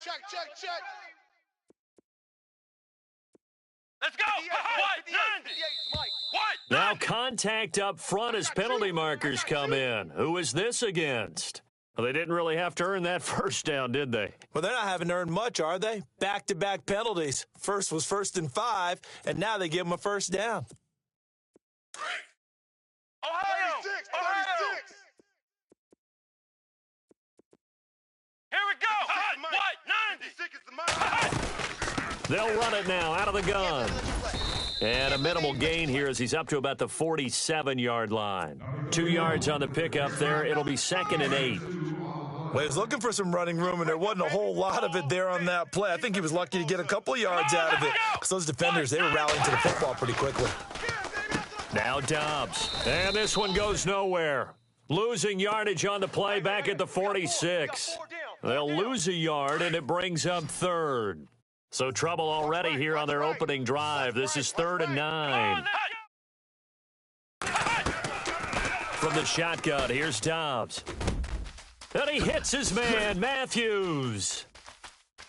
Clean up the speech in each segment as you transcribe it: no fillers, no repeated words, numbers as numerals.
Check, check, check. Let's go. What? 90. What? Now contact up front as penalty markers come in. Who is this against? Well, they didn't really have to earn that first down, did they? Well, they're not having earned much, are they? Back-to-back penalties. First was 1st and 5, and now they give them a first down. Ohio. 36, Ohio. 36. Here we go. What? 90. 56 is the mark. They'll run it now out of the gun. And a minimal gain here as he's up to about the 47-yard line. 2 yards on the pickup there. It'll be 2nd and 8. Well, he was looking for some running room, and there wasn't a whole lot of it there on that play. I think he was lucky to get a couple of yards out of it because those defenders, they were rallying to the football pretty quickly. Now Dobbs. And this one goes nowhere. Losing yardage on the play back at the 46. They'll lose a yard, and it brings up 3rd. So trouble already here on their opening drive. This is 3rd and 9. From the shotgun, here's Dobbs. And he hits his man, Matthews.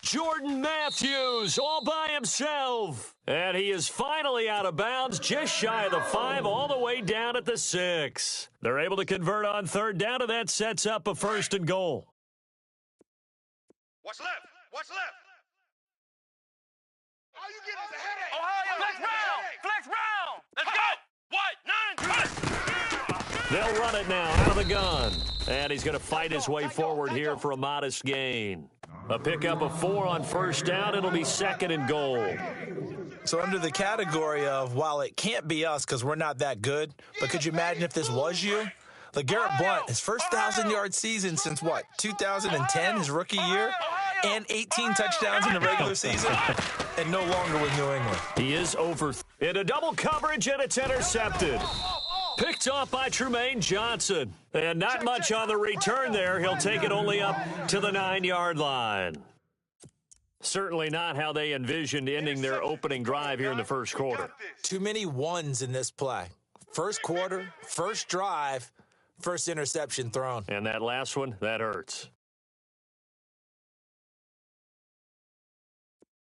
Jordan Matthews all by himself. And he is finally out of bounds, just shy of the 5, all the way down at the 6. They're able to convert on 3rd down, and that sets up a 1st and goal. What's left? What's left? All you get is a headache. Ohio. Flex round. Let's go. What? 9. They'll run it now out of the gun. And he's going to fight his way forward here for a modest gain. A pickup of 4 on 1st down. It'll be 2nd and goal. So under the category of, while it can't be us because we're not that good, but could you imagine if this was you? LeGarrette Blount, his first 1,000-yard season since, what, 2010, his rookie year? And 18 touchdowns in the regular season, and no longer with New England. He is over in a double coverage, and it's intercepted. Picked off by Tremaine Johnson. And not much on the return there. He'll take it only up to the 9-yard line. Certainly not how they envisioned ending their opening drive here in the first quarter. Too many ones in this play. First quarter, first drive, first interception thrown. And that last one, that hurts.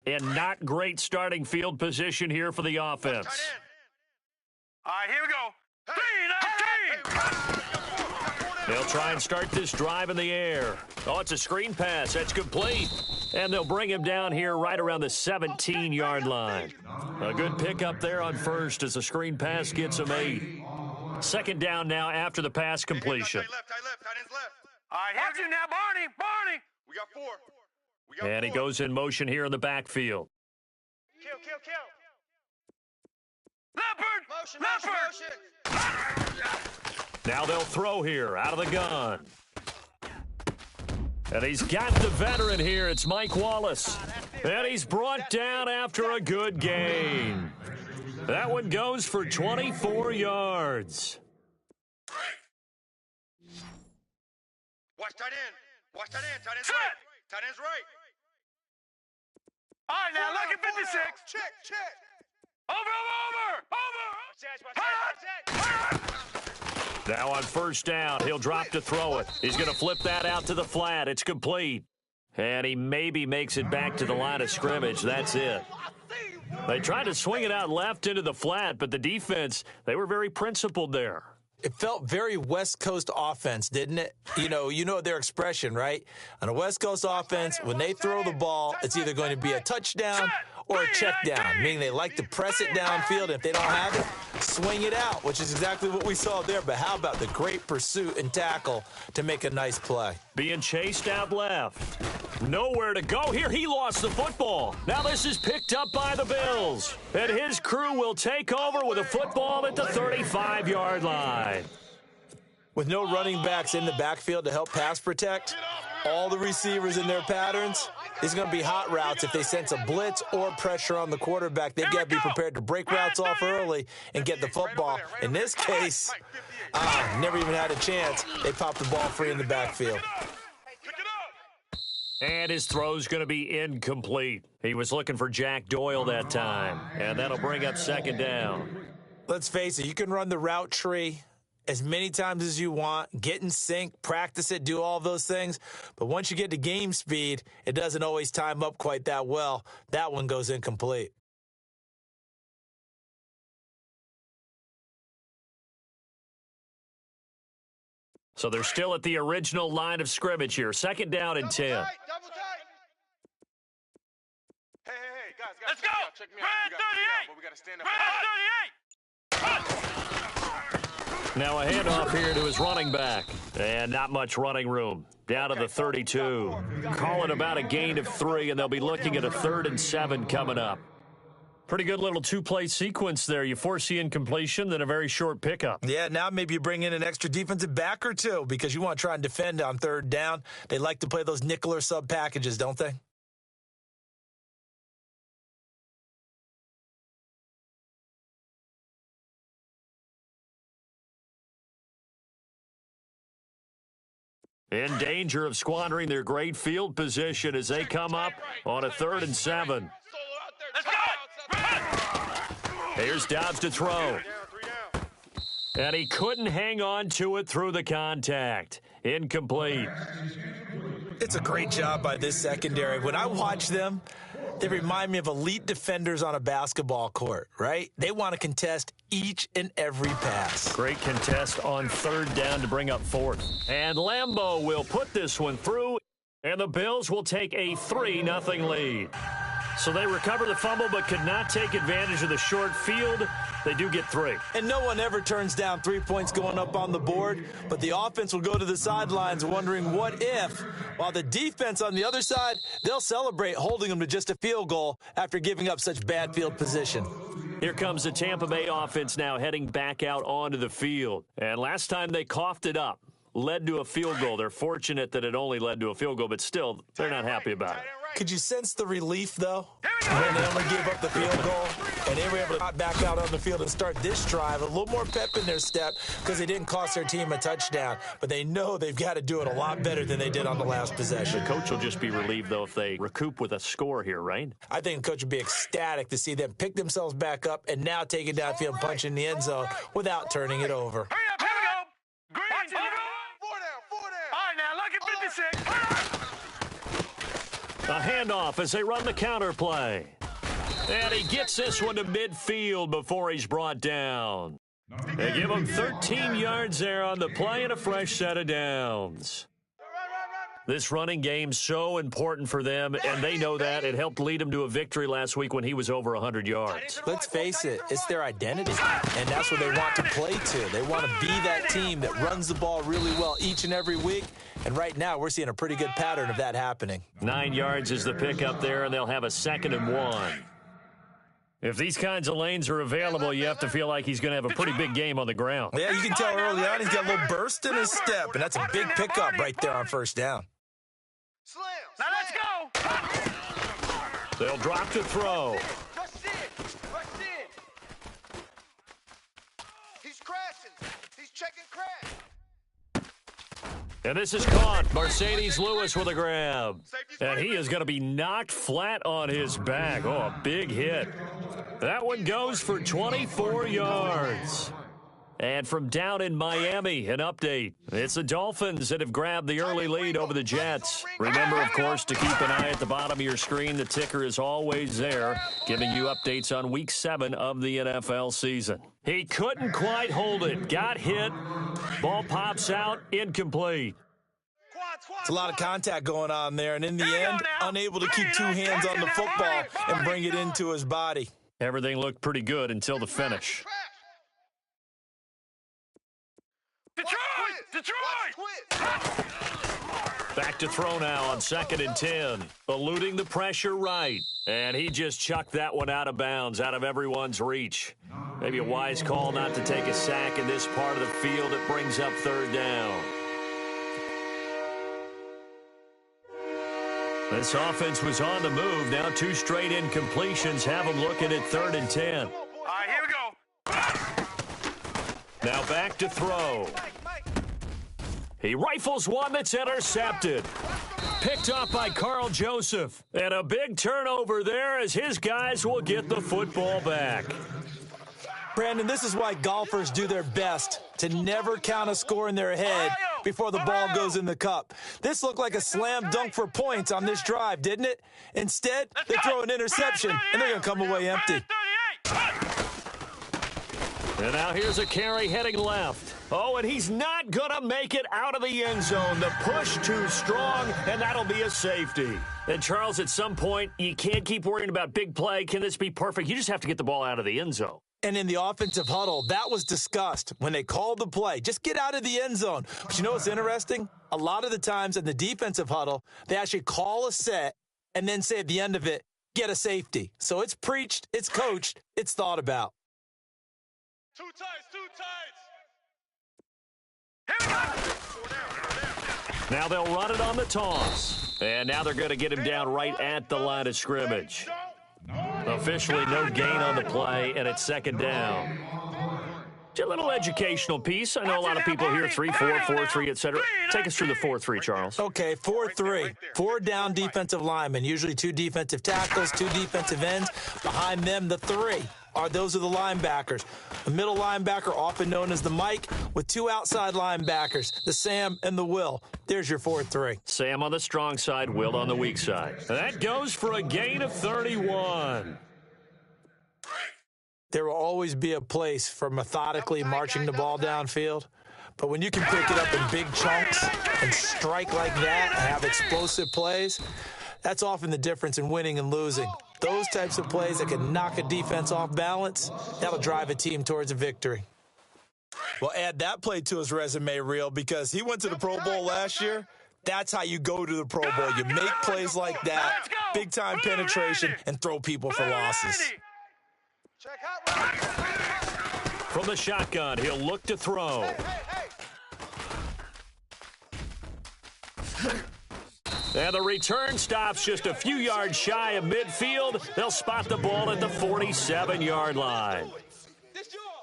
And not great starting field position here for the offense. All right, here we go. 3-19. They'll try and start this drive in the air. Oh, it's a screen pass. That's complete. And they'll bring him down here right around the 17-yard line. A good pickup there on 1st as the screen pass gets him 8. 2nd down now after the pass completion. Tight left. Tight ends left. All right, watch it now, Barney. We got 4. And he goes in motion here in the backfield. Kill. Leopard. Now they'll throw here out of the gun. And he's got the veteran here. It's Mike Wallace. And he's brought down after a good gain. That one goes for 24 yards. Watch tight end. Tight end's right. Tight end's right. All right, now look at 56. Check. Over. Now on 1st down, he'll drop to throw it. He's going to flip that out to the flat. It's complete. And he maybe makes it back to the line of scrimmage. That's it. They tried to swing it out left into the flat, but the defense, they were very principled there. It felt very West Coast offense, didn't it? You know their expression, right? On a West Coast offense, when they throw the ball, it's either going to be a touchdown or a check down, meaning they like to press it downfield, and if they don't have it, swing it out, which is exactly what we saw there. But how about the great pursuit and tackle to make a nice play? Being chased out left. Nowhere to go here. He lost the football. Now this is picked up by the Bills. And his crew will take over with a football at the 35-yard line. With no running backs in the backfield to help pass protect, all the receivers in their patterns, it's going to be hot routes. If they sense a blitz or pressure on the quarterback, they've got to be prepared to break routes off early and get the football. In this case, never even had a chance. They popped the ball free in the backfield. And his throw's going to be incomplete. He was looking for Jack Doyle that time, and that'll bring up 2nd down. Let's face it, you can run the route tree as many times as you want, get in sync, practice it, do all of those things. But once you get to game speed, it doesn't always time up quite that well. That one goes incomplete. So they're still at the original line of scrimmage here. Second down and 10. Double tight. Hey, guys, Let's go. check me out. We got to stand up. Now a handoff here to his running back. And not much running room. Down to the 32. Call it about a gain of 3, and they'll be looking at a 3rd and 7 coming up. Pretty good little two-play sequence there. You foresee incompletion, then a very short pickup. Yeah, now maybe you bring in an extra defensive back or two because you want to try and defend on 3rd down. They like to play those nickel or sub packages, don't they? In danger of squandering their great field position as they come up on a 3rd and 7. Here's Dobbs to throw. And he couldn't hang on to it through the contact. Incomplete. It's a great job by this secondary. When I watch them, they remind me of elite defenders on a basketball court, right? They want to contest each and every pass. Great contest on 3rd down to bring up 4th. And Lambeau will put this one through, and the Bills will take a 3-0 lead. So they recover the fumble but could not take advantage of the short field. They do get 3. And no one ever turns down 3 points going up on the board, but the offense will go to the sidelines wondering what if, while the defense on the other side, they'll celebrate holding them to just a field goal after giving up such bad field position. Here comes the Tampa Bay offense now heading back out onto the field. And last time they coughed it up, led to a field goal. They're fortunate that it only led to a field goal, but still, they're not happy about it. Could you sense the relief, though, when they only gave up the field goal and they were able to hop back out on the field and start this drive? A little more pep in their step because they didn't cost their team a touchdown, but they know they've got to do it a lot better than they did on the last possession. The coach will just be relieved, though, if they recoup with a score here, right? I think the coach would be ecstatic to see them pick themselves back up and now take it downfield and punch in the end zone without turning it over. Hurry up, here we go. Green, Four down. All right, now, look at 56. A handoff as they run the counter play. And he gets this one to midfield before he's brought down. They give him 13 yards there on the play and a fresh set of downs. This running game's so important for them, and they know that. It helped lead them to a victory last week when he was over 100 yards. Let's face it, it's their identity, and that's what they want to play to. They want to be that team that runs the ball really well each and every week, and right now we're seeing a pretty good pattern of that happening. 9 yards is the pickup there, and they'll have a 2nd and 1. If these kinds of lanes are available, you have to feel like he's going to have a pretty big game on the ground. Yeah, you can tell early on he's got a little burst in his step, and that's a big pickup right there on 1st down. Now let's go. They'll drop to throw. Rush in. He's crashing. He's checking crash. And this is caught. Mercedes Lewis with a grab. And he is going to be knocked flat on his back. Oh, a big hit. That one goes for 24 yards. And from down in Miami, an update. It's the Dolphins that have grabbed the early lead over the Jets. Remember, of course, to keep an eye at the bottom of your screen. The ticker is always there, giving you updates on Week 7 of the NFL season. He couldn't quite hold it. Got hit. Ball pops out. Incomplete. It's a lot of contact going on there, and in the end, unable to keep 2 hands on the football and bring it into his body. Everything looked pretty good until the finish. Detroit! Back to throw now on 2nd and 10. Eluding the pressure right. And he just chucked that one out of bounds, out of everyone's reach. Maybe a wise call not to take a sack in this part of the field. It brings up 3rd down. This offense was on the move. Now 2 straight incompletions have them looking at 3rd and 10. All right, here we go. Now back to throw. He rifles one that's intercepted. Picked up by Carl Joseph. And a big turnover there as his guys will get the football back. Brandon, this is why golfers do their best to never count a score in their head before the ball goes in the cup. This looked like a slam dunk for points on this drive, didn't it? Instead, they throw an interception, and they're going to come away empty. And now here's a carry heading left. Oh, and he's not going to make it out of the end zone. The push too strong, and that'll be a safety. And, Charles, at some point, you can't keep worrying about big play. Can this be perfect? You just have to get the ball out of the end zone. And in the offensive huddle, that was discussed when they called the play. Just get out of the end zone. But you know what's interesting? A lot of the times in the defensive huddle, they actually call a set and then say at the end of it, get a safety. So it's preached, it's coached, it's thought about. Two tights. Here we go. Now they'll run it on the toss. And now they're going to get him down right at the line of scrimmage. Officially no gain on the play, and it's second down. Just a little educational piece. I know a lot of people hear 3-4, 4-3, etc. Take us through the 4-3, Charles. Okay, 4-3. 4 down defensive linemen, usually 2 defensive tackles, 2 defensive ends. Behind them, the 3 those are the linebackers. The middle linebacker, often known as the Mike, with 2 outside linebackers, the Sam and the Will. There's your 4-3. Sam on the strong side, Will on the weak side. That goes for a gain of 31. There will always be a place for methodically marching the ball downfield. But when you can pick it up in big chunks and strike like that and have explosive plays, that's often the difference in winning and losing. Those types of plays that can knock a defense off balance, that'll drive a team towards a victory. Well, add that play to his resume reel because he went to the Pro Bowl last year. That's how you go to the Pro Bowl. You make plays like that, big-time penetration, and throw people for losses. From the shotgun, he'll look to throw. And the return stops just a few yards shy of midfield. They'll spot the ball at the 47-yard line.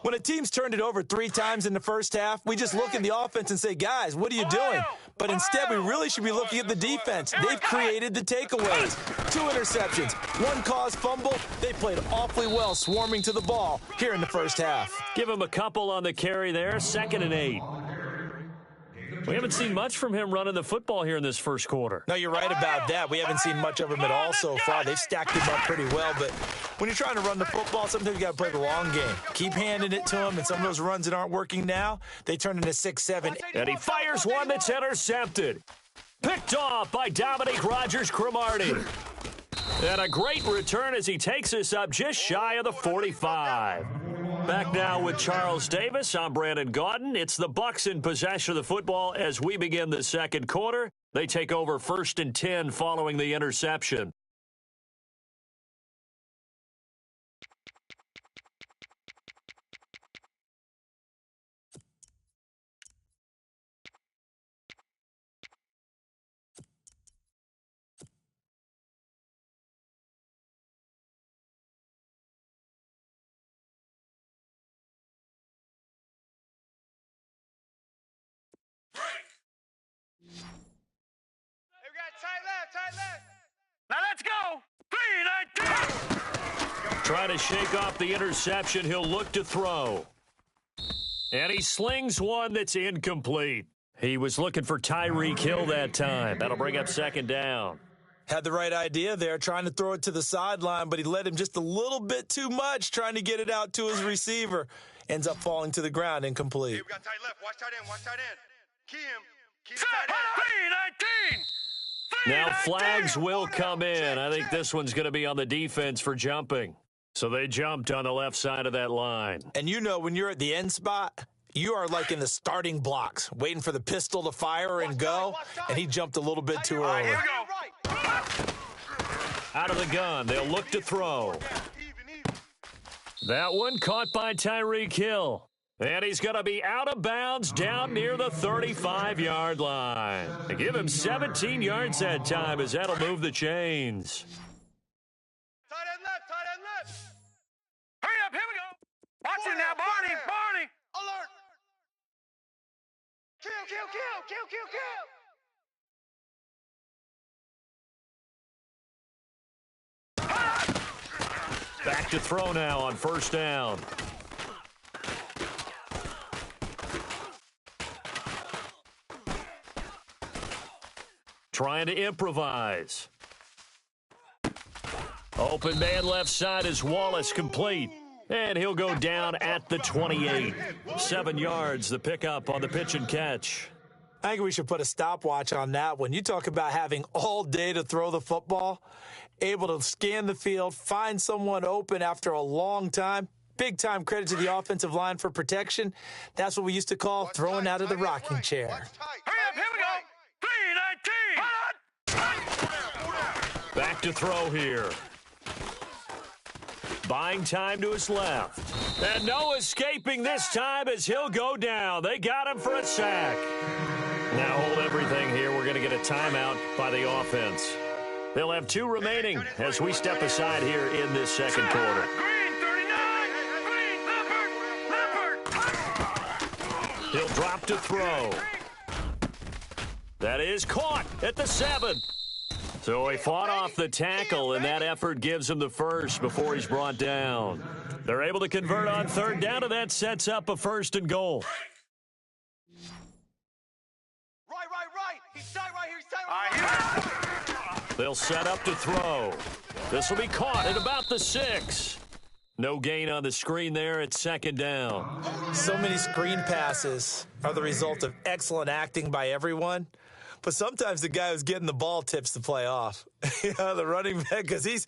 When a team's turned it over 3 times in the first half, we just look at the offense and say, guys, what are you doing? But instead, we really should be looking at the defense. They've created the takeaways. 2 interceptions, 1 caused fumble. They played awfully well swarming to the ball here in the first half. Give him a couple on the carry there, 2nd and 8. We haven't seen much from him running the football here in this first quarter. No, you're right about that. We haven't seen much of him at all so far. They've stacked him up pretty well, but when you're trying to run the football, sometimes you got to play the long game. Keep handing it to him, and some of those runs that aren't working now, they turn into 6, 7. And he fires one that's intercepted. Picked off by Dominique Rodgers-Cromartie. And a great return as he takes us up just shy of the 45. Back now with Charles Davis. I'm Brandon Gaudin. It's the Bucs in possession of the football as we begin the second quarter. They take over 1st and 10 following the interception. Tight left. Now let's go. 3-19. Trying to shake off the interception. He'll look to throw. And he slings one that's incomplete. He was looking for Tyreek Hill that time. That'll bring up 2nd down. Had the right idea there, trying to throw it to the sideline, but he led him just a little bit too much, trying to get it out to his receiver. Ends up falling to the ground, incomplete. Hey, we got tight left. Watch tight end. Keep Set. tight end. 3-19. Now flags will come in. I think this one's going to be on the defense for jumping. So they jumped on the left side of that line. And you know, when you're at the end spot, you are like in the starting blocks, waiting for the pistol to fire and go, and he jumped a little bit too early. Here we go. Out of the gun, they'll look to throw. That one caught by Tyreek Hill. And he's going to be out of bounds down near the 35-yard line. They give him 17 yards that time as that'll move the chains. Tight end left. Hurry up, here we go. Watch it now, Barney. Alert. Kill. Back to throw now on 1st down. trying to improvise. Open man left side is Wallace, complete. And he'll go down at the 28. 7 yards, the pickup on the pitch and catch. I think we should put a stopwatch on that one. You talk about having all day to throw the football, able to scan the field, find someone open after a long time. Big time credit to the offensive line for protection. That's what we used to call throwing out of the rocking chair. Hurry up, here we go. 3-19. Back to throw here. Buying time to his left. And no escaping this time as he'll go down. They got him for a sack. Now hold everything here. We're going to get a timeout by the offense. They'll have 2 remaining as we step aside here in this second quarter. Green, 39. Green, Leopard. He'll drop to throw. That is caught at the 7. So he fought off the tackle, and that effort gives him the first before he's brought down. They're able to convert on 3rd down, and that sets up a 1st and goal. Right. He's tight right here. He's tight right here. They'll set up to throw. This will be caught at about the 6. No gain on the screen there at 2nd down. So many screen passes are the result of excellent acting by everyone. But sometimes the guy who's getting the ball tips the play off. The running back, because he's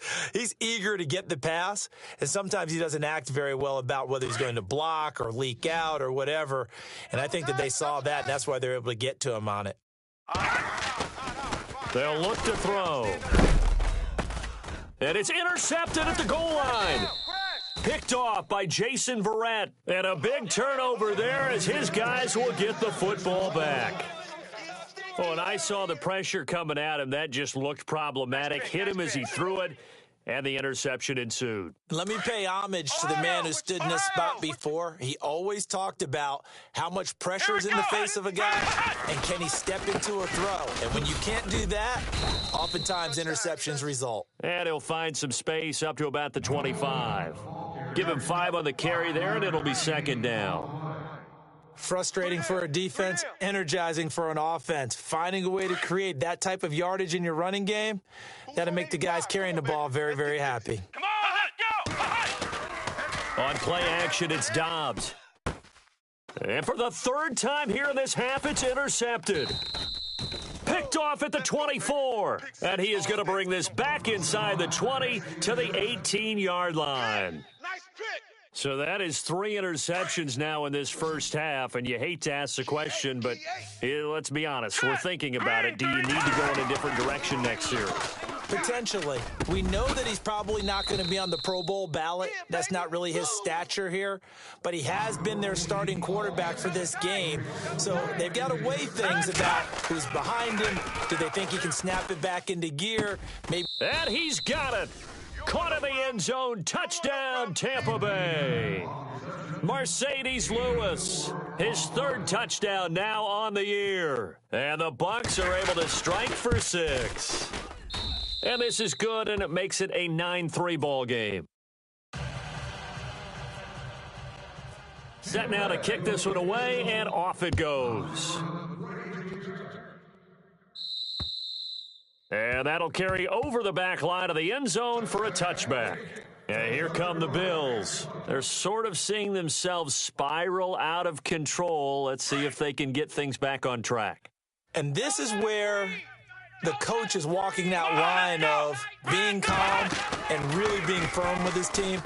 eager to get the pass, and sometimes he doesn't act very well about whether he's going to block or leak out or whatever. And I think that they saw that, and that's why they're able to get to him on it. They'll look to throw. And it's intercepted at the goal line. Picked off by Jason Verrett. And a big turnover there as his guys will get the football back. Oh, and I saw the pressure coming at him. That just looked problematic. Hit him as he threw it, and the interception ensued. Let me pay homage to the man who stood in this spot before. He always talked about how much pressure is in the face of a guy, and can he step into a throw. And when you can't do that, oftentimes interceptions result. And he'll find some space up to about the 25. Give him 5 on the carry there, and it'll be 2nd down. Frustrating for a defense, energizing for an offense. Finding a way to create that type of yardage in your running game, that'll make the guys carrying the ball very, very happy. Come on, let's go. On play action, it's Dobbs. And for the 3rd time here in this half, it's intercepted. Picked off at the 24. And he is going to bring this back inside the 20 to the 18-yard line. Nice pick. So that is 3 interceptions now in this first half, and you hate to ask the question, but let's be honest. We're thinking about it. Do you need to go in a different direction next year? Potentially. We know that he's probably not going to be on the Pro Bowl ballot. That's not really his stature here, but he has been their starting quarterback for this game. So they've got to weigh things about who's behind him. Do they think he can snap it back into gear? Maybe. And he's got it. Caught in the end zone. Touchdown, Tampa Bay. Mercedes Lewis, his 3rd touchdown now on the year. And the Bucs are able to strike for 6. And this is good, and it makes it a 9-3 ball game. Set now to kick this one away, and off it goes. And that'll carry over the back line of the end zone for a touchback. And here come the Bills. They're sort of seeing themselves spiral out of control. Let's see if they can get things back on track. And this is where the coach is walking that line of being calm and really being firm with his team.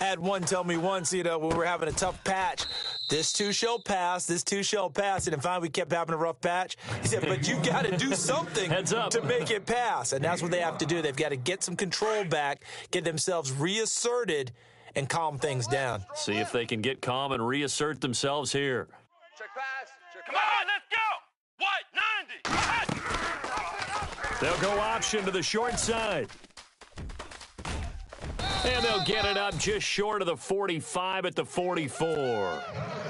I had one tell me once, when we were having a tough patch, this too shall pass, this too shall pass. And finally we kept having a rough patch. He said, but you got to do something to make it pass. And that's what they have to do. They've got to get some control back, get themselves reasserted, and calm things down. See if they can get calm and reassert themselves here. Check pass. Come on, let's go. What? 90. They'll go option to the short side. And they'll get it up just short of the 45 at the 44.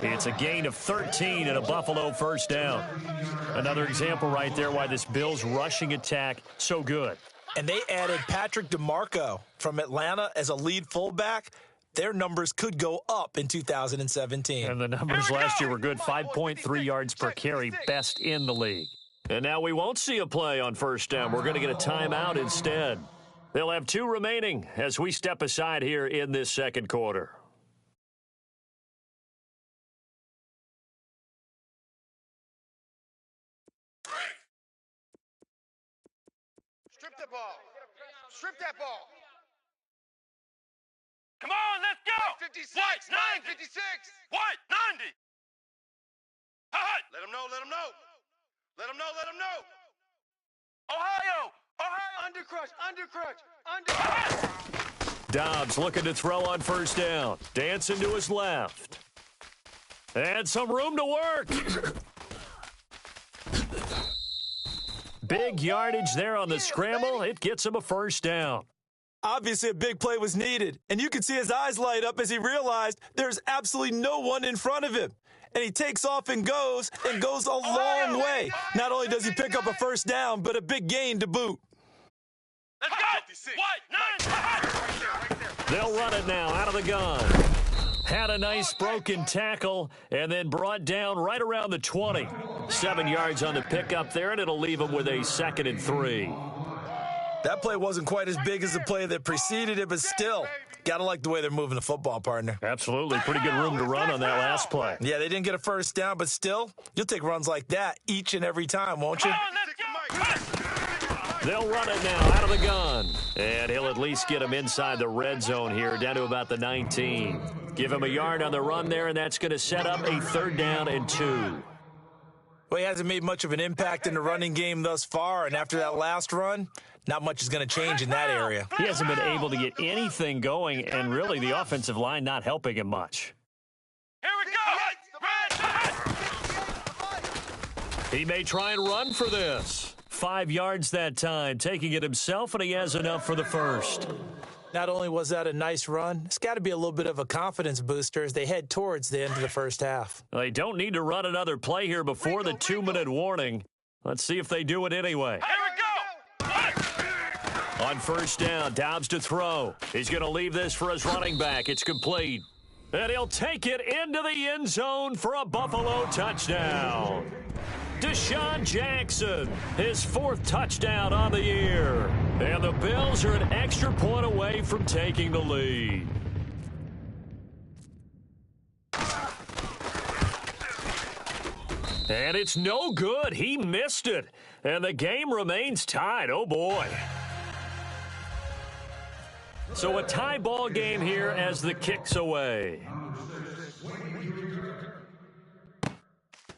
It's a gain of 13 and a Buffalo 1st down. Another example right there why this Bills rushing attack so good. And they added Patrick DeMarco from Atlanta as a lead fullback. Their numbers could go up in 2017. And the numbers last year were good. 5.3 yards per carry, best in the league. And now we won't see a play on first down. We're going to get a timeout instead. They'll have 2 remaining as we step aside here in this second quarter. Strip the ball. Strip that ball. Come on, let's go. 56. White, 90. 56. White, 90. Hot. Let him know. Let him know. Let him know. Let him know. Ohio. Undercrush. Undercrush. Undercrush. Dobbs looking to throw on first down. Dancing to his left. And some room to work. Big yardage there on the scramble. It gets him a first down. Obviously, a big play was needed, and you could see his eyes light up as he realized there's absolutely no one in front of him. And he takes off and goes a long way. Not only does he pick up a first down, but a big gain to boot. Let's go. White, 9. They'll run it now out of the gun. Had a nice broken tackle and then brought down right around the 20. 7 yards on the pickup there, and it'll leave him with a 2nd and 3. That play wasn't quite as big as the play that preceded it, but still, gotta like the way they're moving the football, partner. Absolutely. Pretty good room to run on that last play. Yeah, they didn't get a first down, but still, you'll take runs like that each and every time, won't you? Come on, let's go. They'll run it now out of the gun. And he'll at least get him inside the red zone here, down to about the 19. Give him a yard on the run there, and that's going to set up a 3rd down and 2. Well, he hasn't made much of an impact in the running game thus far, and after that last run, not much is going to change in that area. He hasn't been able to get anything going, and really the offensive line not helping him much. Here we go. He may try and run for this. 5 yards that time, taking it himself, and he has enough for the first. Not only was that a nice run, it's got to be a little bit of a confidence booster as they head towards the end of the first half. They don't need to run another play here before the 2-minute warning. Let's see if they do it anyway. Here we go. On first down, Dobbs to throw. He's going to leave this for his running back. It's complete. And he'll take it into the end zone for a Buffalo touchdown. Deshaun Jackson, his 4th touchdown on the year. And the Bills are an extra point away from taking the lead. And it's no good. He missed it. And the game remains tied. Oh, boy. So a tie ball game here as the kick's away.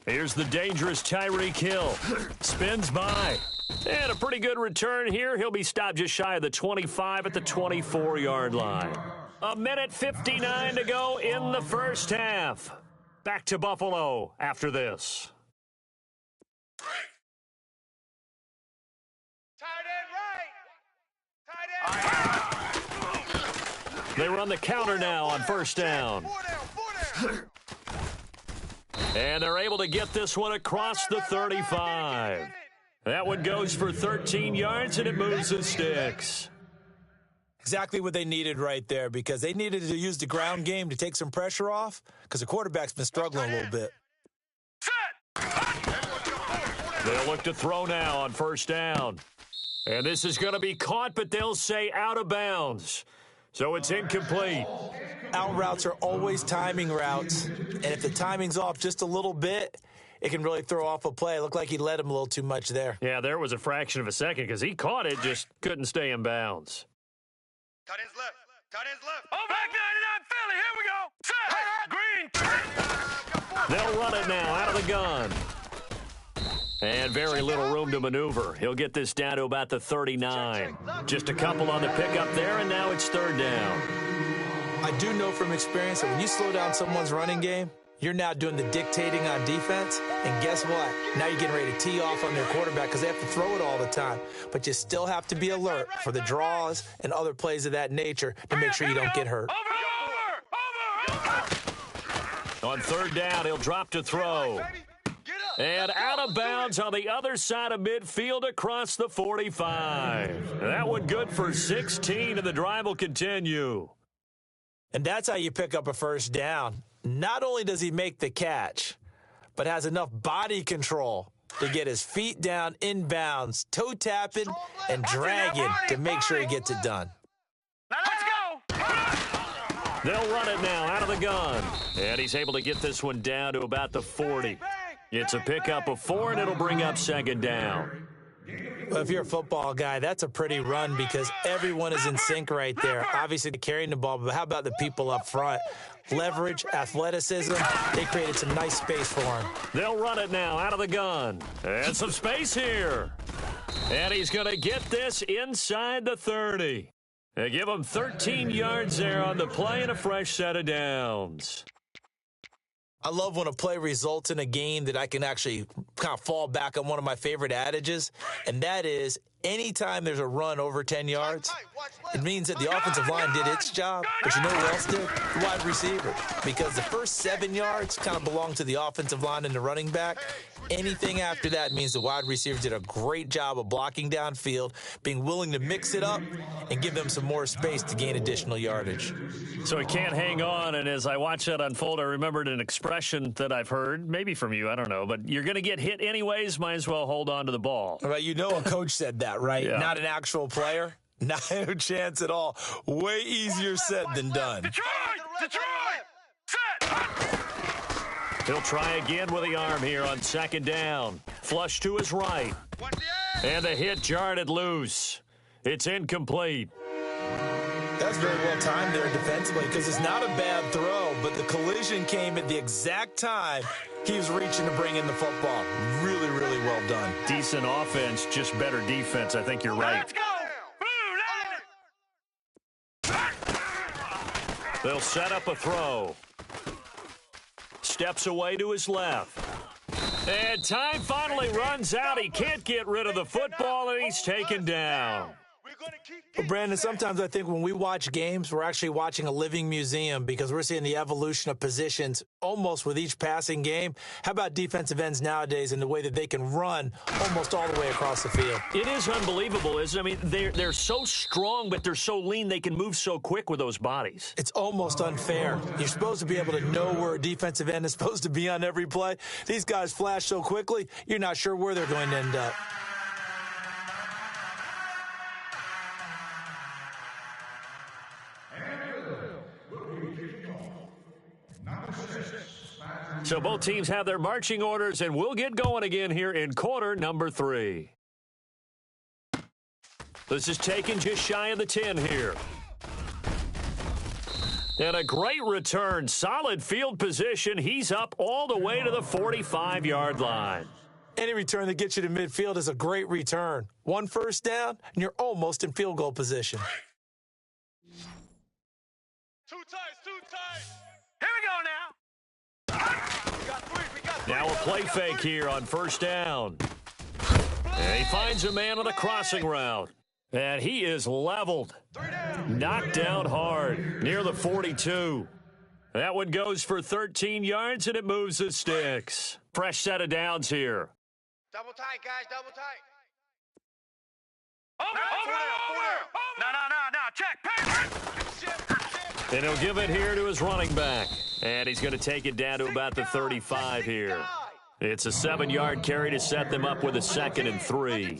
Here's the dangerous Tyreek Hill. Spins by. And a pretty good return here. He'll be stopped just shy of the 25 at the 24-yard line. 1:59 to go in the first half. Back to Buffalo after this. Tight end right. They run the counter now on first down. 4 down. And they're able to get this one across the 35. That one goes for 13 yards, and it moves the sticks. Exactly what they needed right there, because they needed to use the ground game to take some pressure off, because the quarterback's been struggling a little bit. They'll look to throw now on first down. And this is going to be caught, but they'll say out of bounds. So it's incomplete. Out routes are always timing routes, and if the timing's off just a little bit, it can really throw off a play. It looked like he led him a little too much there. Yeah, there was a fraction of a second because he caught it, just couldn't stay in bounds. Tight ends left. Tight ends left. Oh, back 99 Philly. Here we go. Set. Green. They'll run it now out of the gun. And very little room to maneuver. He'll get this down to about the 39. Just a couple on the pickup there, and now it's 3rd down. I do know from experience that when you slow down someone's running game, you're now doing the dictating on defense. And guess what? Now you're getting ready to tee off on their quarterback because they have to throw it all the time. But you still have to be alert for the draws and other plays of that nature to make sure you don't get hurt. On 3rd down, he'll drop to throw. And out of bounds on the other side of midfield across the 45. That one good for 16, and the drive will continue. And that's how you pick up a first down. Not only does he make the catch, but has enough body control to get his feet down inbounds, toe tapping and dragging to make sure he gets it done. Now let's go. They'll run it now out of the gun. And he's able to get this one down to about the 40. It's a pickup of 4, and it'll bring up second down. Well, if you're a football guy, that's a pretty run because everyone is in sync right there. Obviously, carrying the ball, but how about the people up front? Leverage, athleticism, they created some nice space for him. They'll run it now out of the gun. And some space here. And he's going to get this inside the 30. They give him 13 yards there on the play and a fresh set of downs. I love when a play results in a game that I can actually kind of fall back on one of my favorite adages, and that is anytime there's a run over 10 yards, it means that the offensive line did its job, but you know who else did? The wide receiver. Because the first 7 yards kind of belong to the offensive line and the running back. Anything after that means the wide receiver did a great job of blocking downfield, being willing to mix it up, and give them some more space to gain additional yardage. So he can't hang on, and as I watch that unfold, I remembered an expression that I've heard, maybe from you, I don't know, but you're going to get hit anyways, might as well hold on to the ball. Right, you know a coach said that, right? Yeah. Not an actual player. Not a chance at all. Way easier said than done. Detroit! Set! He'll try again with the arm here on second down. Flush to his right. And the hit jarred it loose. It's incomplete. That's very well timed there defensively because it's not a bad throw, but the collision came at the exact time he was reaching to bring in the football. Really, really well done. Decent offense, just better defense. I think you're right. Let's go! They'll set up a throw. Steps away to his left. And time finally runs out. He can't get rid of the football, and he's taken down. Well, Brandon, sometimes I think when we watch games, we're actually watching a living museum because we're seeing the evolution of positions almost with each passing game. How about defensive ends nowadays and the way that they can run almost all the way across the field? It is unbelievable, isn't it? I mean, they're so strong, but they're so lean. They can move so quick with those bodies. It's almost unfair. You're supposed to be able to know where a defensive end is supposed to be on every play. These guys flash so quickly, you're not sure where they're going to end up. So both teams have their marching orders, and we'll get going again here in quarter number 3. This is taken just shy of the 10 here. And a great return. Solid field position. He's up all the way to the 45-yard line. Any return that gets you to midfield is a great return. One first down, and you're almost in field goal position. Too tight. Here we go now. Now a play fake here on first down. And he finds a man on a crossing route. And he is leveled. Knocked down hard near the 42. That one goes for 13 yards, and it moves the sticks. Fresh set of downs here. Double tight, guys, double tight. No. Check. And he'll give it here to his running back. And he's going to take it down to about the 35 here. It's a 7-yard carry to set them up with a 2nd and 3.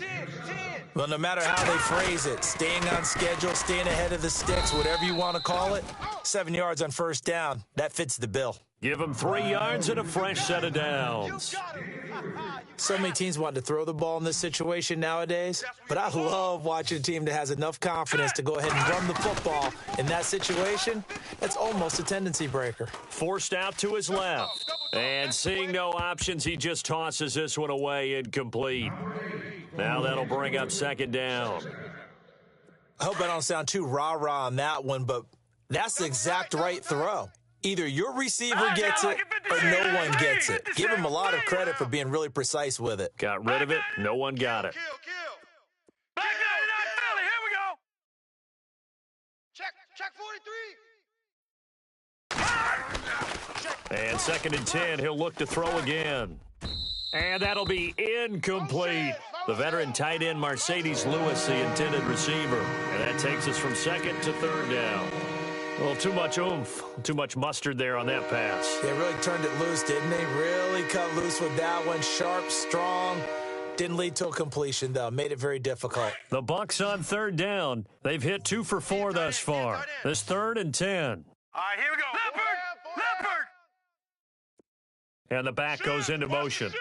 Well, no matter how they phrase it, staying on schedule, staying ahead of the sticks, whatever you want to call it, 7 yards on first down, that fits the bill. Give him 3 yards and a fresh set of downs. So many teams want to throw the ball in this situation nowadays, but I love watching a team that has enough confidence to go ahead and run the football in that situation. That's almost a tendency breaker. Forced out to his left. And seeing no options, he just tosses this one away incomplete. Now that'll bring up second down. I hope I don't sound too rah-rah on that one, but that's the exact right throw. Either your receiver gets it or no one gets it. Give him a lot of credit for being really precise with it. Got rid of it. No one got it. Back 43. And 2nd and 10, he'll look to throw again. And that'll be incomplete. The veteran tight end Mercedes Lewis, the intended receiver. And that takes us from 2nd to 3rd down. A little too much oomph, too much mustard there on that pass. They really turned it loose, didn't they? Really cut loose with that one. Sharp, strong. Didn't lead to a completion, though. Made it very difficult. The Bucks on third down. They've hit 2 for 4 thus far. This 3rd and 10. All right, here we go. Leopard! And the back goes into motion.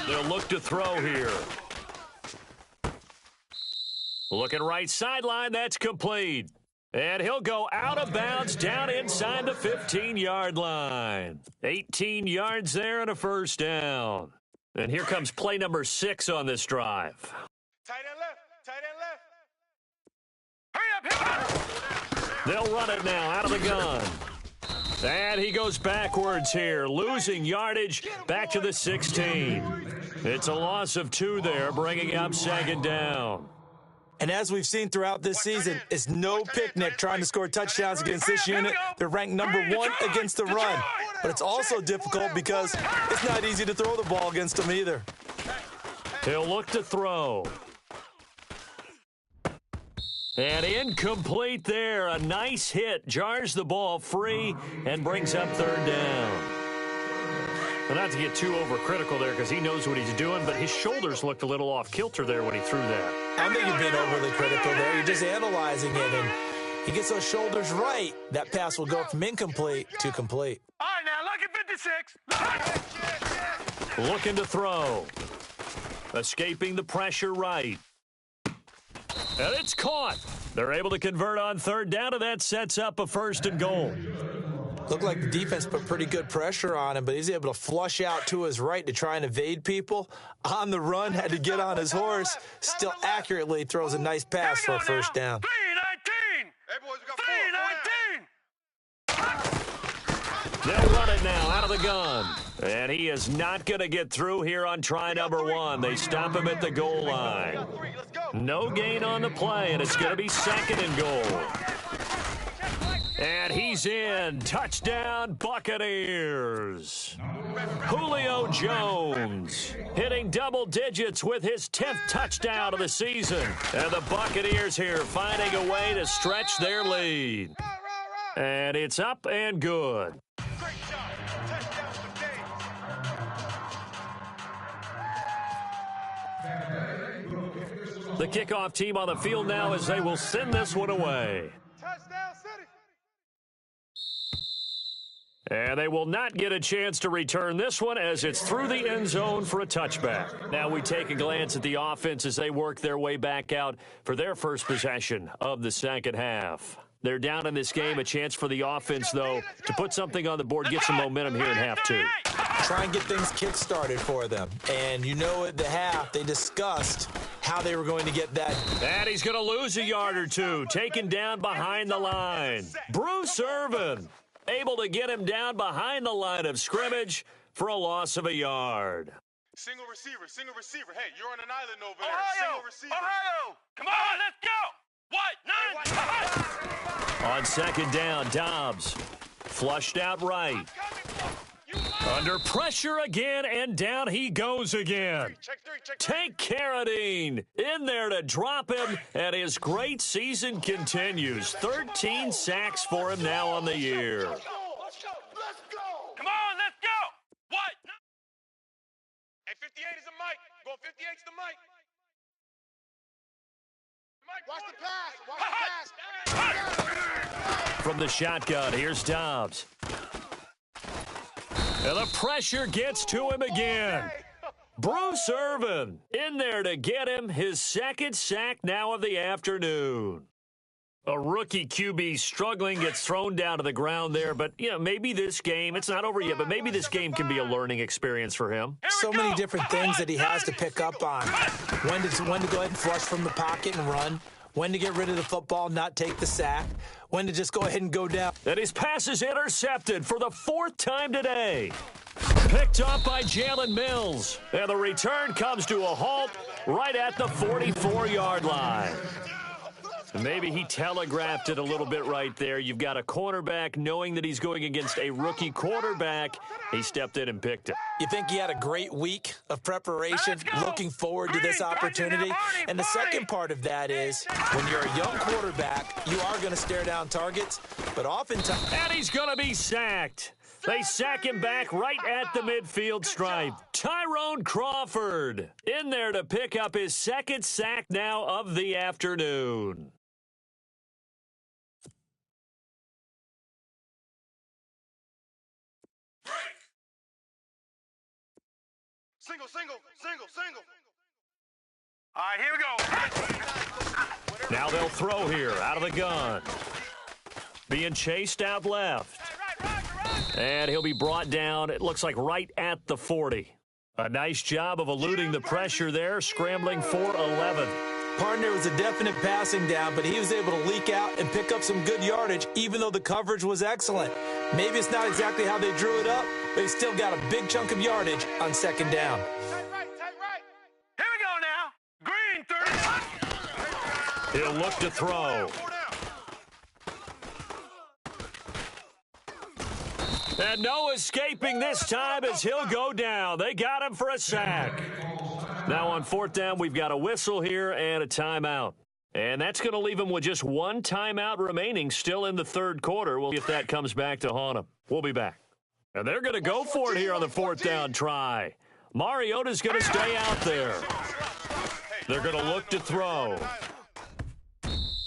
They'll look to throw here. Looking right sideline, that's complete. And he'll go out of bounds down inside the 15-yard line. 18 yards there and a first down. And here comes play number 6 on this drive. Tight end left. Hurry up. They'll run it now out of the gun. And he goes backwards here, losing yardage back to the 16. It's a loss of 2 there, bringing up 2nd down. And as we've seen throughout this season, it's no picnic trying to score touchdowns against this unit. They're ranked number 1 against the run. But it's also difficult because it's not easy to throw the ball against them either. He'll look to throw. And incomplete there. A nice hit. Jars the ball free and brings up 3rd down. Well, not to get too overcritical there because he knows what he's doing, but his shoulders looked a little off kilter there when he threw that. I don't think you're being overly critical there. You're just analyzing it, and he gets those shoulders right. That pass will go from incomplete to complete. All right, now, look at 56. Looking to throw. Escaping the pressure right. And it's caught. They're able to convert on 3rd down, and that sets up a 1st and goal. Looked like the defense put pretty good pressure on him, but he's able to flush out to his right to try and evade people. On the run, had to get on his horse. Still accurately throws a nice pass for a 1st down. 319. Hey, boys, we got 319. They'll run it now out of the gun. And he is not going to get through here on try number 1. They stop him at the goal line. No gain on the play, and it's going to be 2nd and goal. And he's in. Touchdown, Buccaneers. Julio Jones hitting double digits with his 10th touchdown of the season. And the Buccaneers here finding a way to stretch their lead. And it's up and good. Great job. Touchdown for Dave. The kickoff team on the field now as they will send this one away. Touchdown City. And they will not get a chance to return this one as it's through the end zone for a touchback. Now we take a glance at the offense as they work their way back out for their first possession of the 2nd half. They're down in this game. A chance for the offense, though, to put something on the board, get some momentum here in half 2. Try and get things kick-started for them. And you know at the half, they discussed how they were going to get that. And he's going to lose a yard or 2, taken down behind the line. Bruce Irvin able to get him down behind the line of scrimmage for a loss of a yard. Single receiver. Hey, you're on an island over there. Single receiver. Ohio. Come on, let's go. What? 9. On 2nd down, Dobbs flushed out right. Under pressure again, and down he goes again. Tank Carradine in there to drop him, and his great season continues. 13 sacks for him now on the year. Let's go. Come on, let's go. What? Hey, 58 is a mic. Go 58 is the mic. Watch the pass. From the shotgun, here's Dobbs. And the pressure gets to him again. Bruce Irvin in there to get him his 2nd sack now of the afternoon. A rookie QB struggling, gets thrown down to the ground there. But, maybe this game, it's not over yet, but maybe this game can be a learning experience for him. So many different things that he has to pick up on. When to go ahead and flush from the pocket and run. When to get rid of the football, not take the sack. When to just go ahead and go down. And his pass is intercepted for the 4th time today. Picked up by Jalen Mills. And the return comes to a halt right at the 44-yard line. Maybe he telegraphed it a little bit right there. You've got a cornerback knowing that he's going against a rookie quarterback. He stepped in and picked it. You think he had a great week of preparation, looking forward to this opportunity? And the second part of that is, when you're a young quarterback, you are going to stare down targets, but oftentimes... And he's going to be sacked. They sack him back right at the midfield stripe. Tyrone Crawford in there to pick up his second sack now of the afternoon. Single, single, single, single. All right, here we go. Now they'll throw here out of the gun. Being chased out left. And he'll be brought down, it looks like, right at the 40. A nice job of eluding the pressure there, scrambling for 11. Partner was a definite passing down, but he was able to leak out and pick up some good yardage, even though the coverage was excellent. Maybe it's not exactly how they drew it up, but he still got a big chunk of yardage on second down. Here we go now. Green 30. He'll look to throw. And no escaping this time as he'll go down. They got him for a sack. Now on fourth down, we've got a whistle here and a timeout. And that's going to leave him with just one timeout remaining still in the third quarter. We'll see if that comes back to haunt him. We'll be back. And they're going to go for it here on the fourth down try. Mariota's going to stay out there. They're going to look to throw.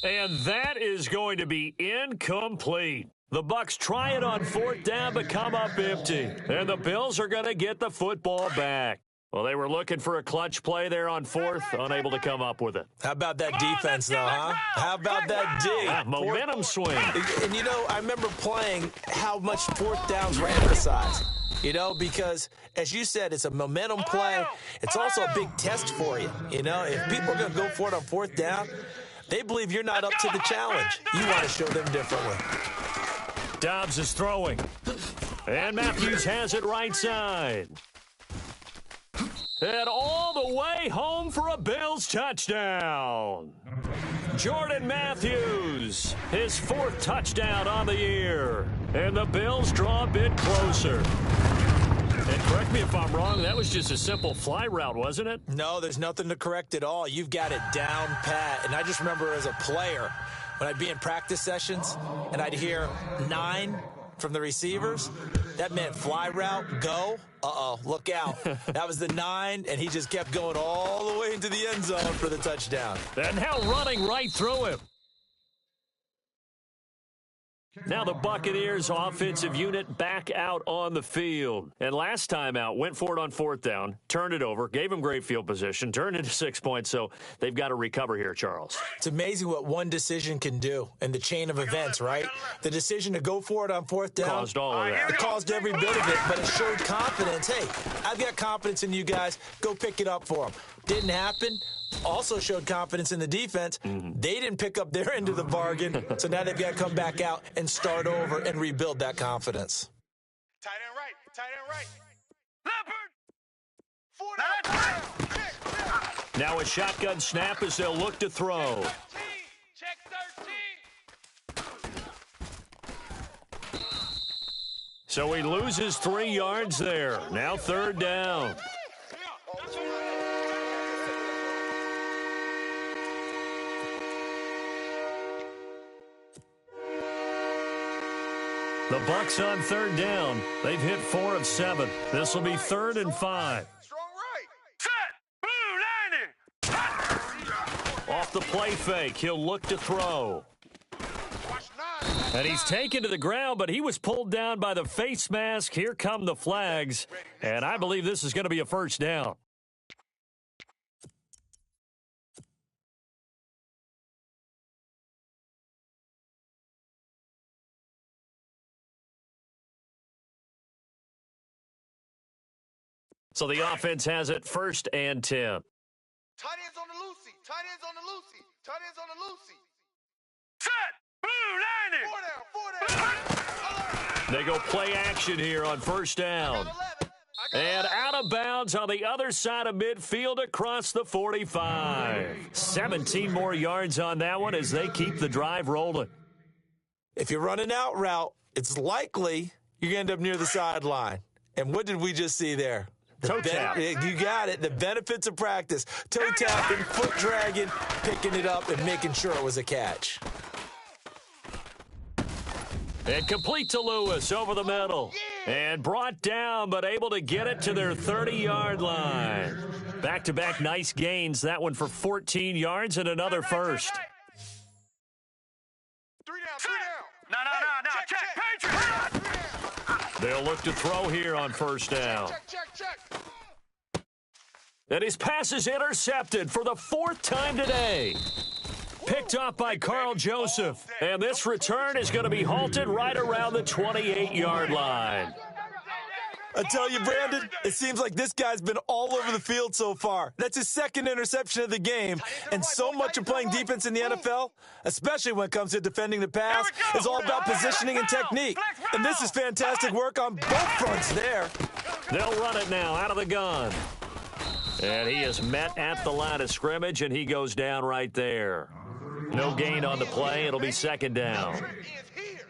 And that is going to be incomplete. The Bucs try it on fourth down, but come up empty. And the Bills are going to get the football back. Well, they were looking for a clutch play there on fourth, unable to come up with it. How about that defense, though, huh? How about that D? Momentum swing. And, you know, I remember playing how much fourth downs were emphasized. You know, because, as you said, it's a momentum play. It's also a big test for you. You know, if people are going to go for it on fourth down, they believe you're not up to the challenge. You want to show them differently. Dobbs is throwing. And Matthews has it right side. And all the way home for a Bills touchdown. Jordan Matthews, his fourth touchdown on the year. And the Bills draw a bit closer. And correct me if I'm wrong, that was just a simple fly route, wasn't it? No, there's nothing to correct at all. You've got it down pat. And I just remember as a player, when I'd be in practice sessions and I'd hear 9 from the receivers, that meant fly route, go. Uh-oh, look out. That was the 9, and he just kept going all the way into the end zone for the touchdown. And now running right through him. Now the Buccaneers offensive unit back out on the field. And last time out, went for it on fourth down, turned it over, gave him great field position, turned into 6 points, so they've got to recover here, Charles. It's amazing what one decision can do in the chain of events, right? The decision to go for it on fourth down. Caused all of that. It caused every bit of it, but it showed confidence. Hey, I've got confidence in you guys. Go pick it up for them. Didn't happen. Also showed confidence in the defense. They didn't pick up their end of the bargain, so now they've got to come back out and start over and rebuild that confidence. Tight end right. Leopard. Now a shotgun snap as they'll look to throw. Check 13. So he loses 3 yards there. Now third down. The Bucs on third down. They've hit 4 of 7. This will be 3rd and 5. Strong right. Set. Blue 90. Off the play fake, he'll look to throw. And he's taken to the ground, but he was pulled down by the face mask. Here come the flags. And I believe this is going to be a first down. So the offense has it 1st and 10. Tight ends on the loosey. Tight ends on the loosey. Tight ends on the loosey. Set. Blue 90. 4 down. 4 down. They go play action here on 1st down. 11. I And out of bounds on the other side of midfield across the 45. 17 more yards on that one as they keep the drive rolling. If you run an out route, it's likely you're going to end up near the sideline. And what did we just see there? Toe tap. You got it. The benefits of practice. Toe tapping, foot dragging, picking it up, and making sure it was a catch. And complete to Lewis over the middle. And brought down, but able to get it to their 30-yard line. Back-to-back nice gains. That one for 14 yards and another first. Three down. No. Check. Patriots. They'll look to throw here on first down. Check. And his pass is intercepted for the fourth time today. Picked up by Carl Joseph. And this return is going to be halted right around the 28-yard line. I tell you, Brandon, it seems like this guy's been all over the field so far. That's his second interception of the game. And so much of playing defense in the NFL, especially when it comes to defending the pass, is all about positioning and technique. And this is fantastic work on both fronts there. They'll run it now out of the gun. And he is met at the line of scrimmage, and he goes down right there. No gain on the play. It'll be second down.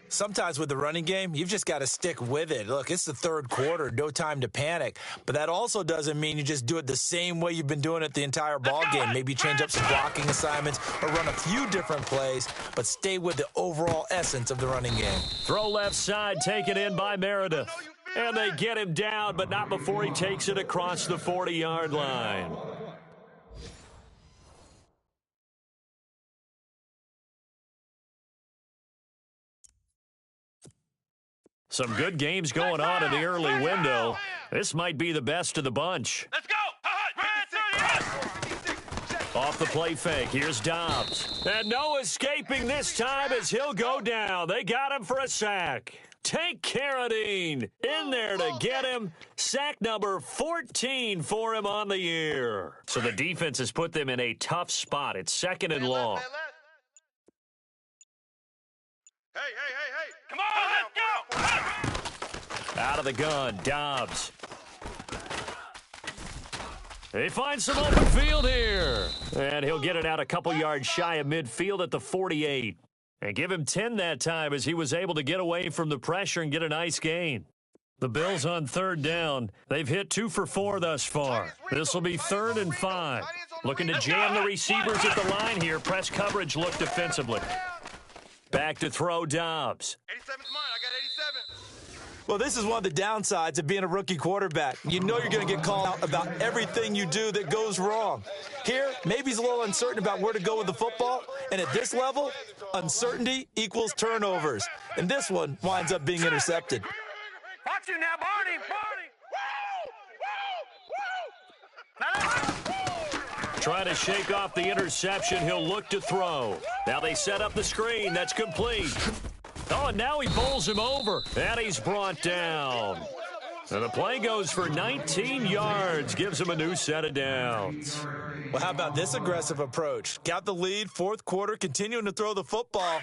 Sometimes with the running game, you've just got to stick with it. Look, it's the third quarter, no time to panic. But that also doesn't mean you just do it the same way you've been doing it the entire ball game. Maybe change up some blocking assignments or run a few different plays, but stay with the overall essence of the running game. Throw left side, taken in by Meredith. And they get him down, but not before he takes it across the 40-yard line. Some good games going on in the early window. This might be the best of the bunch. Let's go. Off the play fake, here's Dobbs. And no escaping this time as he'll go down. They got him for a sack. Tank Carradine in there to get him. Sack number 14 for him on the year. So the defense has put them in a tough spot. It's second and long. Hey. Come on, let's go. Out of the gun, Dobbs. They find some open field here. And he'll get it out a couple yards shy of midfield at the 48. And give him 10 that time as he was able to get away from the pressure and get a nice gain. The Bills on third down. They've hit 2 for 4 thus far. This will be 3rd and 5. Looking to jam the receivers at the line here. Press coverage look defensively. Back to throw Dobbs. 87's mine. I got 87. Well, this is one of the downsides of being a rookie quarterback. You know you're going to get called out about everything you do that goes wrong. Here, maybe he's a little uncertain about where to go with the football, and at this level, uncertainty equals turnovers. And this one winds up being intercepted. Watch you now, Barney. Trying to shake off the interception. He'll look to throw. Now they set up the screen. That's complete. Oh, and now he bowls him over. And he's brought down. And the play goes for 19 yards. Gives him a new set of downs. Well, how about this aggressive approach? Got the lead, fourth quarter, continuing to throw the football.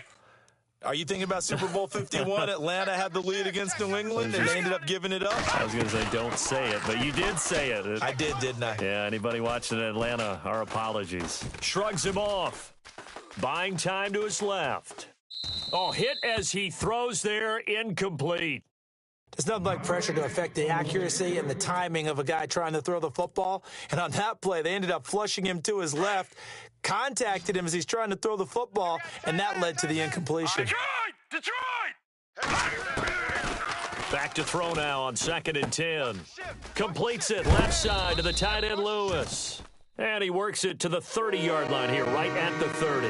Are you thinking about Super Bowl 51? Atlanta had the lead against New England, and they ended up giving it up? I was going to say don't say it, but you did say it. I did, didn't I? Yeah, anybody watching Atlanta, our apologies. Shrugs him off. Buying time to his left. Oh, hit as he throws there, incomplete. There's nothing like pressure to affect the accuracy and the timing of a guy trying to throw the football. And on that play, they ended up flushing him to his left, contacted him as he's trying to throw the football, and that led to the incompletion. Detroit! Back to throw now on 2nd and 10. Completes it left side to the tight end Lewis. And he works it to the 30-yard line here, right at the 30.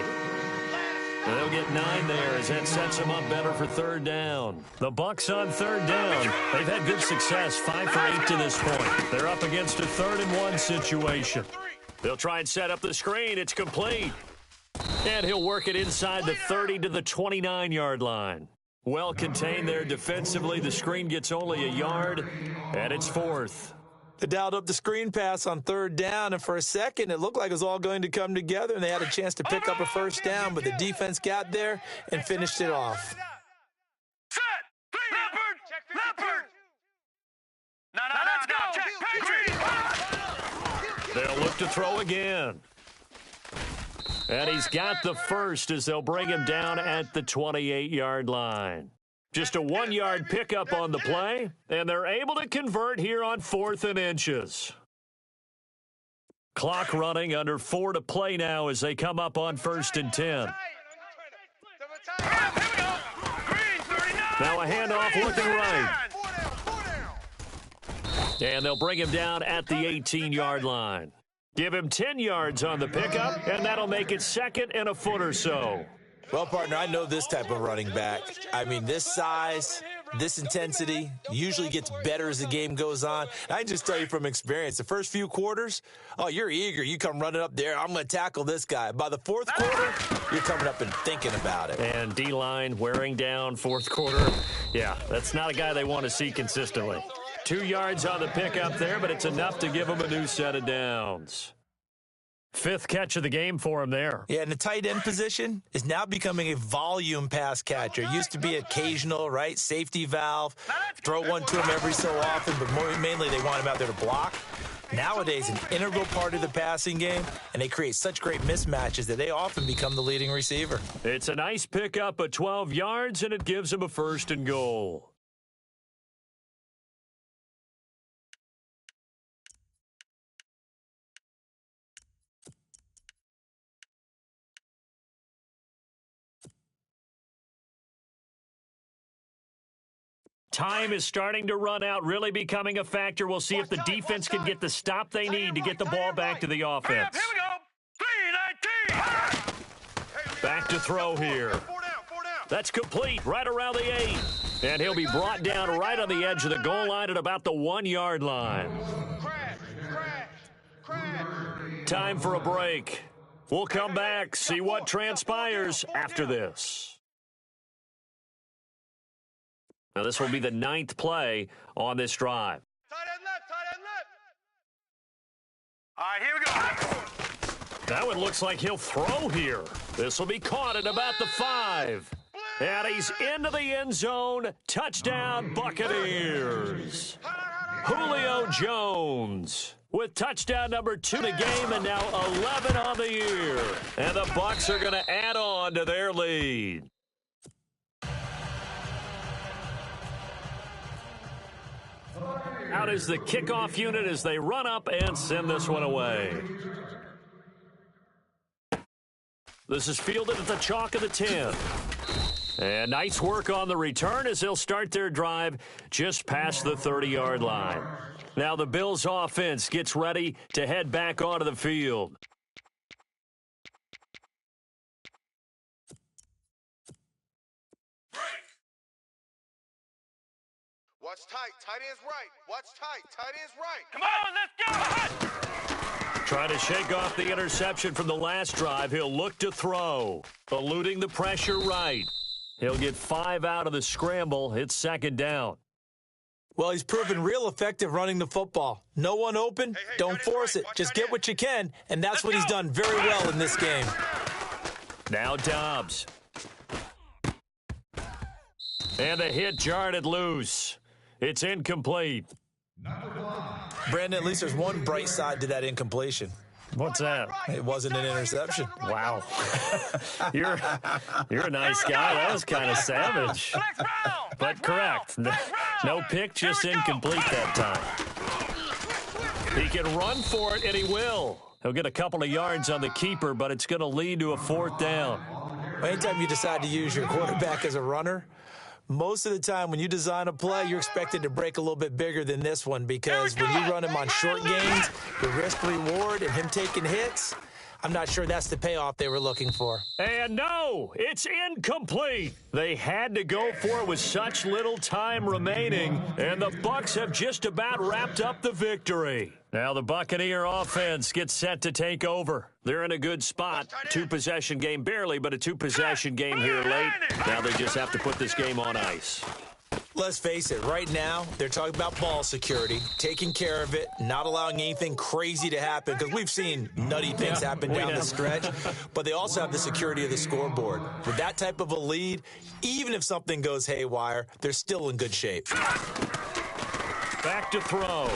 And they'll get 9 there as that sets them up better for 3rd down. The Bucs on 3rd down. They've had good success, 5 for 8 to this point. They're up against a 3rd and 1 situation. They'll try and set up the screen. It's complete. And he'll work it inside the 30 to the 29-yard line. Well contained there defensively. The screen gets only a yard, and it's 4th. They dialed up the screen pass on 3rd down, and for a second, it looked like it was all going to come together, and they had a chance to pick up a 1st down, but the defense got there and finished it off. Set! Leopard! No, let's go! to throw again. And he's got the first as they'll bring him down at the 28-yard line. Just a 1-yard pickup on the play, and they're able to convert here on 4th and inches. Clock running, under 4 to play now as they come up on 1st and 10. Now a handoff looking right. And they'll bring him down at the 18-yard line. Give him 10 yards on the pickup, and that'll make it 2nd and a foot or so. Well, partner, I know this type of running back. I mean, this size, this intensity usually gets better as the game goes on. And I can just tell you from experience, the first few quarters, oh, you're eager. You come running up there, I'm going to tackle this guy. By the 4th quarter, you're coming up and thinking about it. And D-line wearing down 4th quarter. Yeah, that's not a guy they want to see consistently. 2 yards on the pickup there, but it's enough to give him a new set of downs. 5th catch of the game for him there. Yeah, and the tight end position is now becoming a volume pass catcher. It used to be occasional, right? Safety valve, throw one to him every so often, but mainly they want him out there to block. Nowadays, an integral part of the passing game, and they create such great mismatches that they often become the leading receiver. It's a nice pickup of 12 yards, and it gives him a 1st and goal. Time is starting to run out, really becoming a factor. We'll see if the defense can get the stop they need to get the ball back to the offense. Here we go. 3-19. Back to throw here. That's complete, right around the 8. And he'll be brought down right on the edge of the goal line at about the 1-yard line. Time for a break. We'll come back, see what transpires after this. Now, this will be the 9th play on this drive. Tight end left. All right, here we go. That one looks like he'll throw here. This will be caught at about the 5. And he's into the end zone. Touchdown, Buccaneers. Julio Jones with touchdown number 2 in the game and now 11 on the year. And the Bucs are going to add on to their lead. Out is the kickoff unit as they run up and send this one away. This is fielded at the chalk of the 10. And nice work on the return as they'll start their drive just past the 30-yard line. Now the Bills offense gets ready to head back onto the field. Watch tight. Tight end's right. Watch tight. Tight end's right. Come on, let's go. Trying to shake off the interception from the last drive. He'll look to throw. Eluding the pressure right. He'll get 5 out of the scramble. It's 2nd down. Well, he's proven real effective running the football. No one open, don't force it. Just get what you can, and that's what he's done very well in this game. Now Dobbs. And the hit jarred it loose. It's incomplete. Brandon, at least there's one bright side to that incompletion. What's that? It wasn't an interception. Wow. You're a nice guy. That was kind of savage. But correct. No pick, just incomplete that time. He can run for it, and he will. He'll get a couple of yards on the keeper, but it's going to lead to a 4th down. Anytime you decide to use your quarterback as a runner, most of the time when you design a play, you're expected to break a little bit bigger than this one because when you run him on short gains, the risk-reward and him taking hits, I'm not sure that's the payoff they were looking for. And no, it's incomplete. They had to go for it with such little time remaining, and the Bucs have just about wrapped up the victory. Now the Buccaneer offense gets set to take over. They're in a good spot. 2-possession game, barely, but a 2-possession game here late. Now they just have to put this game on ice. Let's face it, right now, they're talking about ball security, taking care of it, not allowing anything crazy to happen, because we've seen nutty things happen down the stretch, but they also have the security of the scoreboard. With that type of a lead, even if something goes haywire, they're still in good shape. Back to throw.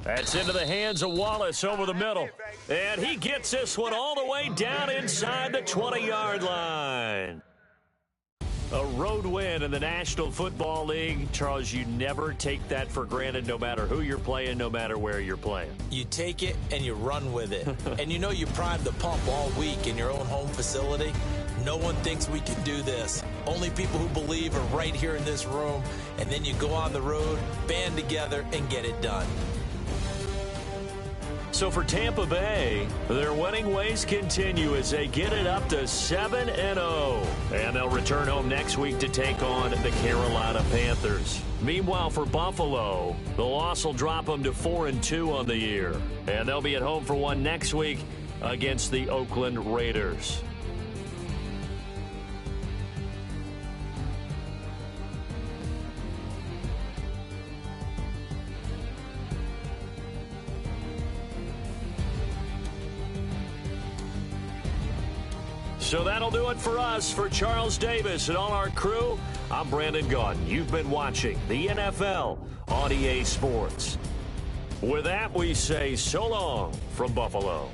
That's into the hands of Wallace over the middle. And he gets this one all the way down inside the 20-yard line. A road win in the National Football League. Charles, you never take that for granted no matter who you're playing, no matter where you're playing. You take it and you run with it. And you know you primed the pump all week in your own home facility. No one thinks we can do this. Only people who believe are right here in this room. And then you go on the road, band together, and get it done. So for Tampa Bay, their winning ways continue as they get it up to 7-0. And they'll return home next week to take on the Carolina Panthers. Meanwhile, for Buffalo, the loss will drop them to 4-2 on the year. And they'll be at home for one next week against the Oakland Raiders. So that'll do it for us. For Charles Davis and all our crew, I'm Brandon Gaudin. You've been watching the NFL on EA Sports. With that, we say so long from Buffalo.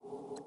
You